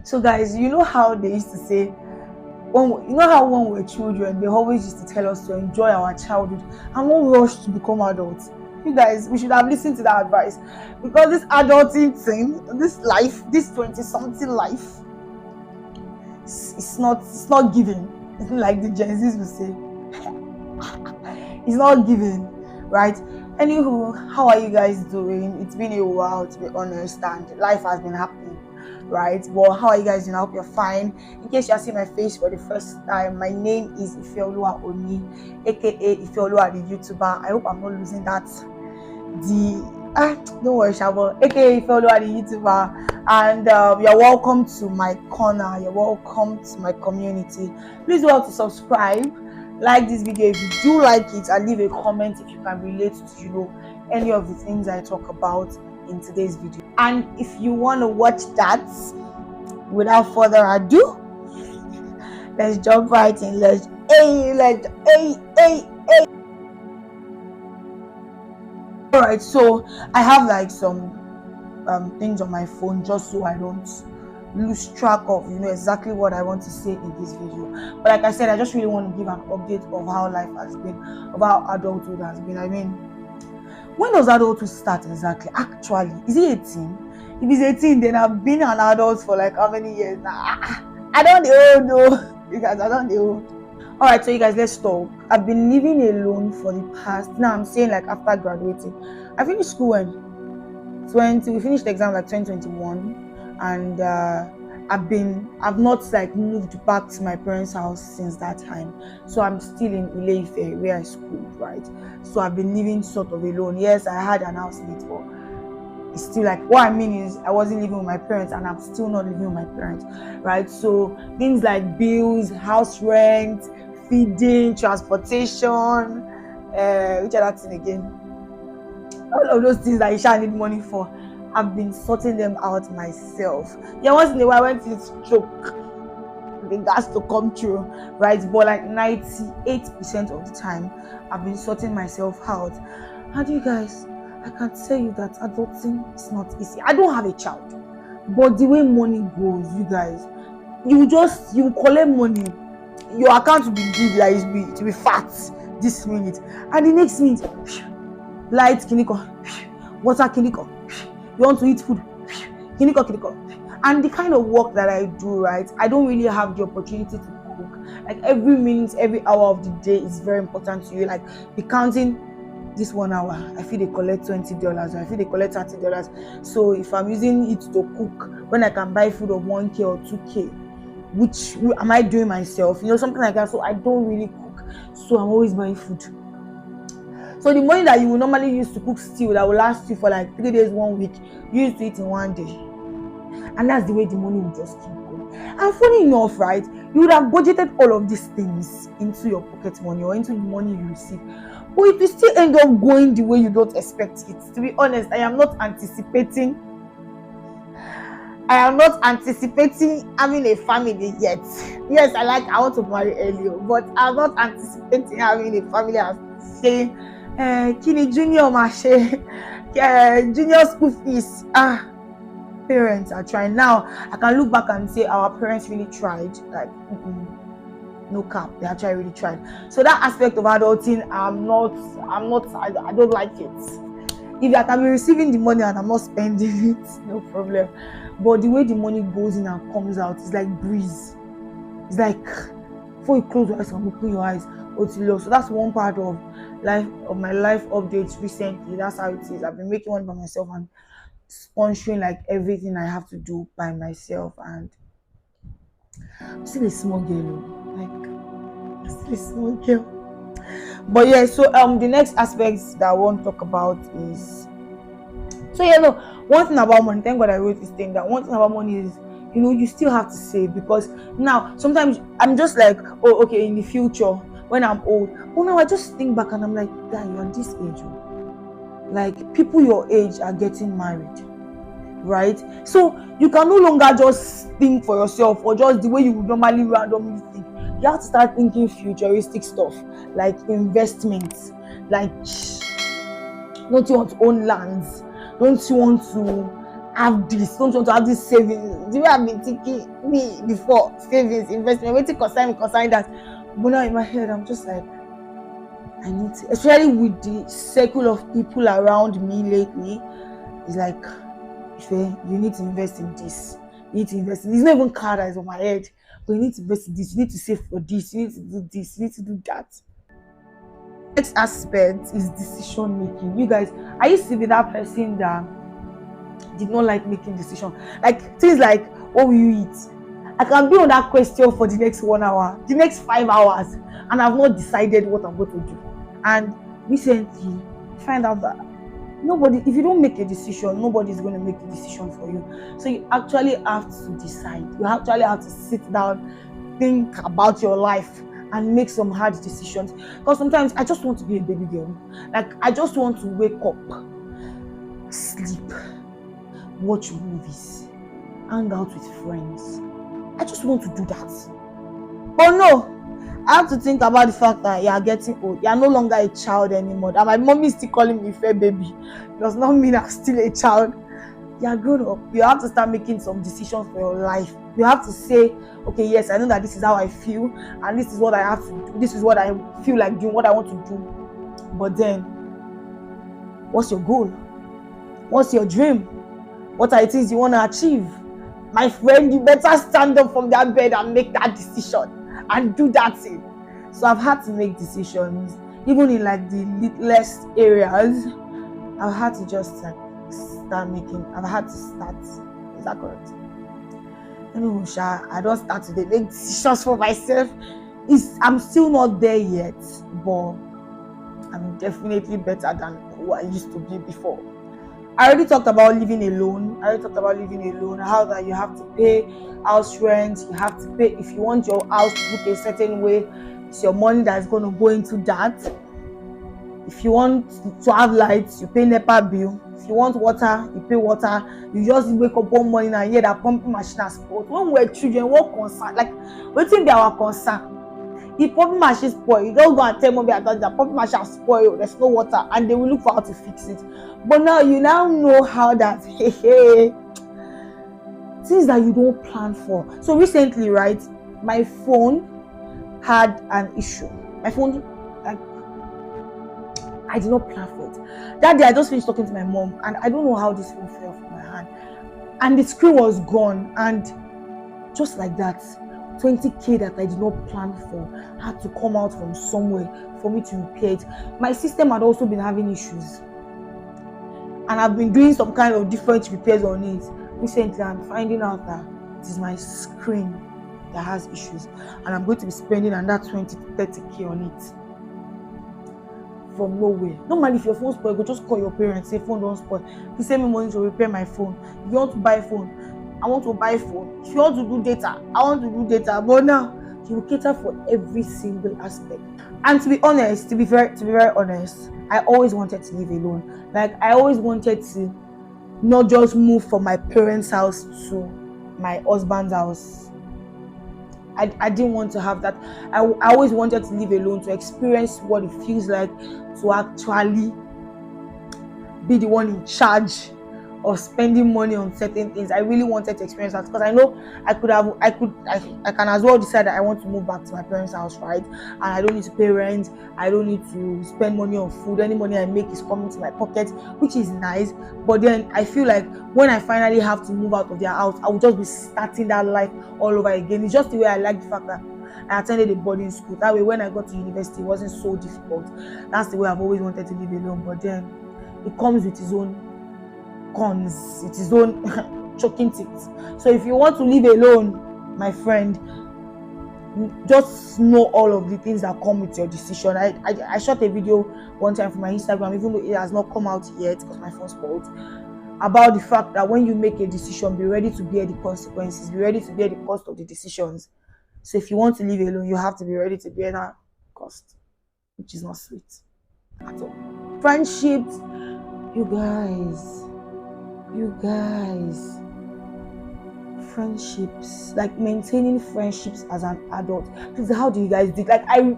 So guys, you know how they used to say, you know how when we were children, they always used to tell us to enjoy our childhood and not rush to become adults. You guys, we should have listened to that advice, because this adulting thing, this life, this 20-something life, it's not giving. It's like the Gen Zs will say, it's not giving, right? Anywho, how are you guys doing? It's been a while, to be honest, and life has been happening, right? But how are you guys doing? I hope you're fine. In case you're seeing my face for the first time, my name is Ifeoluwa Oni, aka Ifeoluwa the YouTuber. I hope I'm not losing that. Don't worry, Shabo, aka Ifeoluwa the YouTuber, and you're welcome to my corner. You're welcome to my community. Please do to subscribe, like this video if you do like it, and leave a comment if you can relate to any of the things I talk about in today's video. And if you want to watch that, without further ado, let's jump right in. Alright, so I have like some things on my phone just so I don't lose track of exactly what I want to say in this video. But like I said, I just really want to give an update of how life has been, of how adulthood has been. I mean, when does adulthood start exactly? Actually, is it 18? If it's 18, then I've been an adult for like how many years now? I don't know. You guys, I don't know. Alright, so you guys, let's talk. I've been living alone for the past, now I'm saying like after graduating. I finished school we finished the exam like 2021, and I've not like moved back to my parents' house since that time. So I'm still in Ile-Ife where I schooled, right? So I've been living sort of alone. Yes, I had an housemate, but it's still like, what I mean is I wasn't living with my parents, and I'm still not living with my parents, right? So things like bills, house rent, feeding, transportation, which other thing again? All of those things that you shall need money for, I've been sorting them out myself. Yeah, once in a while, when things choke, the gas to come through, right? But like 98% of the time, I've been sorting myself out. And you guys, I can tell you that adulting is not easy. I don't have a child, but the way money goes, you guys, you collect money, your account will be big, like to be fat this minute, and the next minute, light kiniko, water kiniko, you want to eat food, kiniko. And the kind of work that I do, right, I don't really have the opportunity to cook. Like every minute, every hour of the day is very important to you. Like be counting this 1 hour, I feel they collect $20, or I feel they collect $30. So if I'm using it to cook, when I can buy food of 1K or 2K, which am I doing myself? Something like that. So I don't really cook. So I'm always buying food. So the money that you will normally use to cook stew that will last you for like 3 days, 1 week, you used to eat in 1 day. And that's the way the money will just keep going. And funny enough, right, you would have budgeted all of these things into your pocket money or into the money you receive, but it will still end up going the way you don't expect it. To be honest, I am not anticipating having a family yet. Yes, I want to marry earlier, but I'm not anticipating having a family and saying, Kini Junior Mashe, Junior school fees. Parents are trying. Now I can look back and say our parents really tried. Like no cap, they actually really tried. So that aspect of adulting, I don't like it. If I can be receiving the money and I'm not spending it, no problem. But the way the money goes in and comes out is like breeze. It's like before you close your eyes and open your eyes, so that's one part of my life updates recently. That's how it is. I've been making one by myself and sponsoring like everything I have to do by myself, and I'm still a small girl. But yeah, so the next aspect that I want to talk about is, one thing about money, thank God I wrote this thing, that one thing about money is, you still have to save, because now sometimes I'm just like, oh, okay, in the future when I'm old, now I just think back and I'm like, guy, you're at this age, like people your age are getting married, right? So you can no longer just think for yourself or just the way you would normally randomly think. You have to start thinking futuristic stuff, like investments, like don't you want to own lands? Don't you want to have this, don't want to have this savings. The way I've been thinking me before, savings, investment, waiting consign that. But now in my head, I'm just like, I need to, especially with the circle of people around me lately, it's like, if you need to invest in this, you need to invest in this. It's not even car that is on my head, but you need to invest in this, you need to save for this, you need to do this, you need to do that. Next aspect is decision making. You guys, I used to be that person that did not like making decisions. Like things like, what will you eat? I can be on that question for the next 1 hour, the next 5 hours, and I've not decided what I'm going to do. And recently, find out that if you don't make a decision, nobody is going to make a decision for you. So you actually have to decide. You actually have to sit down, think about your life, and make some hard decisions. Because sometimes I just want to be a baby girl. Like, I just want to wake up, sleep, watch movies, hang out with friends. I just want to do that. But no, I have to think about the fact that you are getting old. You are no longer a child anymore. And my mommy is still calling me fair baby. It does not mean I'm still a child. You are grown up. You have to start making some decisions for your life. You have to say, okay, yes, I know that this is how I feel, and this is what I have to do. This is what I feel like doing, what I want to do. But then, what's your goal? What's your dream? What are the things you want to achieve? My friend, you better stand up from that bed and make that decision and do that thing. So I've had to make decisions, even in like the littlest areas. I've had to just like I've had to start. Is that correct? Anyway, I don't start to make decisions for myself. I'm still not there yet, but I'm definitely better than who I used to be before. I already talked about living alone. How that you have to pay house rent. You have to pay if you want your house to look a certain way. It's your money that's going to go into that. If you want to have lights, you pay NEPA bill. If you want water, you pay water. You just wake up one morning and hear that pumping machine has spoiled. When we're children, what concern? Like, what think be our concern? If pumping machine spoil, you don't go and tell mommy and daddy that pumping machine has spoiled, there's no water, and they will look for how to fix it. But now you know how that things that you don't plan for. So recently, right, my phone had an issue. My phone, like, I did not plan for it. That day I just finished talking to my mom, and I don't know how this phone fell from my hand, and the screen was gone, and just like that, 20k that I did not plan for had to come out from somewhere for me to repair it. My system had also been having issues, and I've been doing some kind of different repairs on it. Recently, I'm finding out that it is my screen that has issues, and I'm going to be spending another 20 to 30k on it from nowhere. Normally, if your phone spoil, go just call your parents, say phone don't spoil. Please send me money to repair my phone. If you want to buy phone, I want to buy phone. If you want to do data, I want to do data. But now you will cater for every single aspect. And to be honest, to be very honest, I always wanted to live alone. Like, I always wanted to not just move from my parents' house to my husband's house. I didn't want to have that. I always wanted to live alone, to experience what it feels like to actually be the one in charge of spending money on certain things. I really wanted to experience that, because I know I can as well decide that I want to move back to my parents' house, right? And I don't need to pay rent. I don't need to spend money on food. Any money I make is coming to my pocket, which is nice. But then I feel like when I finally have to move out of their house, I will just be starting that life all over again. It's just the way I like the fact that I attended a boarding school. That way, when I got to university, it wasn't so difficult. That's the way I've always wanted to live alone. But then it comes with its own cons, it's his own choking tics. So if you want to live alone, my friend, just know all of the things that come with your decision. I shot a video one time for my Instagram, even though it has not come out yet because my phone's spoiled, about the fact that when you make a decision, be ready to bear the consequences, be ready to bear the cost of the decisions. So if you want to live alone, you have to be ready to bear that cost, which is not sweet at all. Friendships, you guys, friendships, like maintaining friendships as an adult. Please, how do you guys do it? Like, I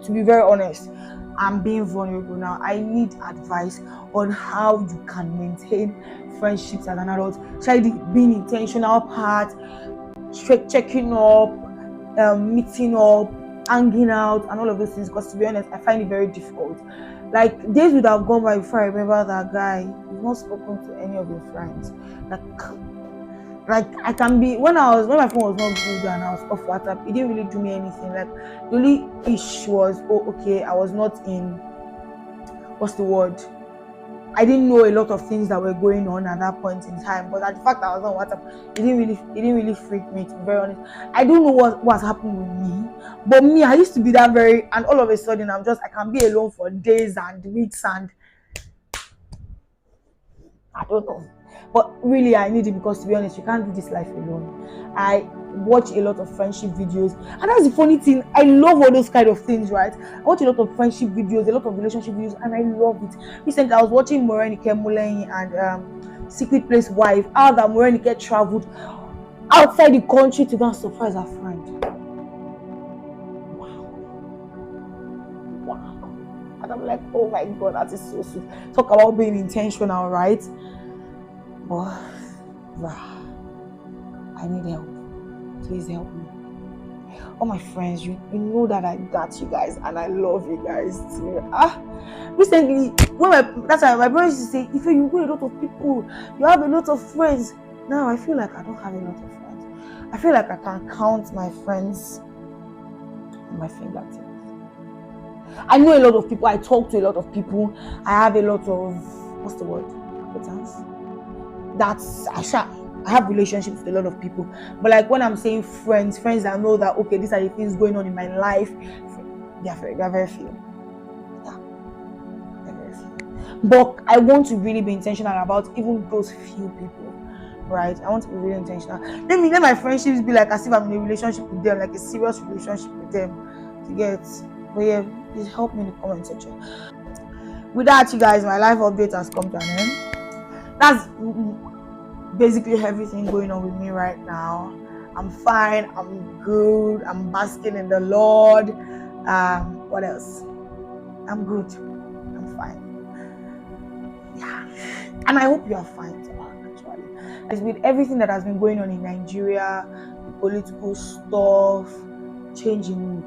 to be very honest, I'm being vulnerable now. I need advice on how you can maintain friendships as an adult. Try being intentional part, checking up, meeting up, hanging out, and all of those things. Because to be honest, I find it very difficult. Like days would have gone by before I remember that guy. You've not spoken to any of your friends. Like I can be when my phone was not good and I was off WhatsApp, it didn't really do me anything. Like the only issue was, oh okay, I was not in, what's the word? I didn't know a lot of things that were going on at that point in time. But the fact that I was on WhatsApp, it didn't really freak me, to be very honest. I don't know what's happened with me. But me, I used to be that very, and all of a sudden I can be alone for days and weeks, and I don't know. But really, I need it, because to be honest, you can't do this life alone. I watch a lot of friendship videos, and that's the funny thing. I love all those kind of things, right? I watch a lot of friendship videos, a lot of relationship videos, and I love it. Recently, I was watching Morenike Muleyi and Secret Place Wife. How that Morenike traveled outside the country to go and surprise her friend. Wow. And I'm like, oh my God, that is so sweet. Talk about being intentional, right? But I need help. Please help me. All my friends, you know that I got you guys, and I love you guys too. Recently, that's why my parents used to say, if you go a lot of people, you have a lot of friends. Now I feel like I don't have a lot of friends. I feel like I can count my friends on my fingertips. I know a lot of people. I talk to a lot of people. I have a lot of, what's the word? Acquaintance. I have relationships with a lot of people, but like when I'm saying friends that know that okay, these are the things going on in my life, they're very few. Yeah, they're very few. But I want to really be intentional about even those few people, right? I want to be really intentional. Let my friendships be like as if I'm in a relationship with them, like a serious relationship with them. To get, but yeah, please help me in the comment section. With that, you guys, my life update has come to an end. That's basically everything going on with me right now. I'm fine, I'm good, I'm basking in the Lord. What else? I'm good, I'm fine. Yeah, and I hope you are fine too, actually. As with everything that has been going on in Nigeria, the political stuff, changing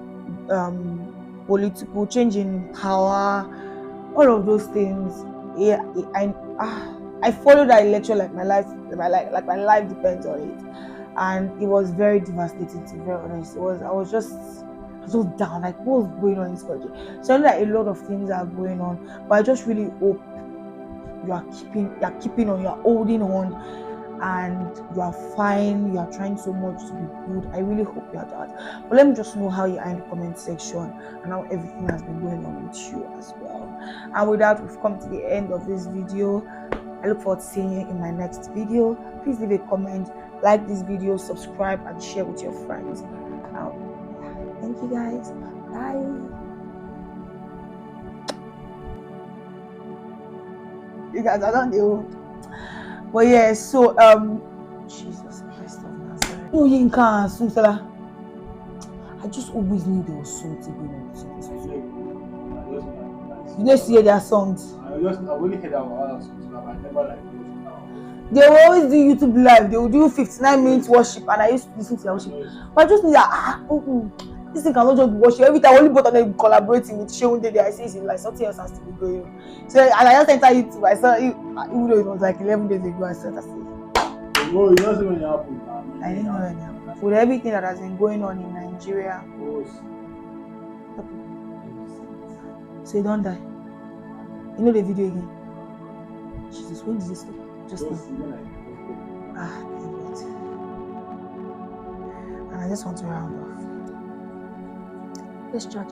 changing power, all of those things. Yeah, I followed that election like my life depends on it, and it was very devastating, to be very honest. I was just down, like what's going on in this country. So I know that a lot of things are going on, but I just really hope you are keeping on, you are holding on, and you are fine. You are trying so much to be good. I really hope you are that. But let me just know how you are in the comment section and how everything has been going on with you as well. And with that, we've come to the end of this video. I look forward to seeing you in my next video. Please leave a comment, like this video, subscribe, and share with your friends. Thank you guys. Bye. You guys are done the old. But yeah, so Jesus Christ of Nazareth. Oh, Yinka, Sumsala. I just always knew there was something going on between these two. You know, see their songs. I've only heard about songs, but I never like those. They will always do YouTube live. They will do 59 minutes worship, and I used to listen to their worship. But I just knew that this thing cannot just be worship. Every time only both of them collaborating with Sheun Dede, I see it's like something else has to be going on. So and I just entered YouTube. I saw it, even though it was like 11 days ago. I started to see. Oh, you don't see when it happened. I didn't know when it happened. With everything that has been going on in Nigeria. So you don't die. You know the video again. Jesus, when did this stop? Just now. Damn it. And I just want to round off. Let's start,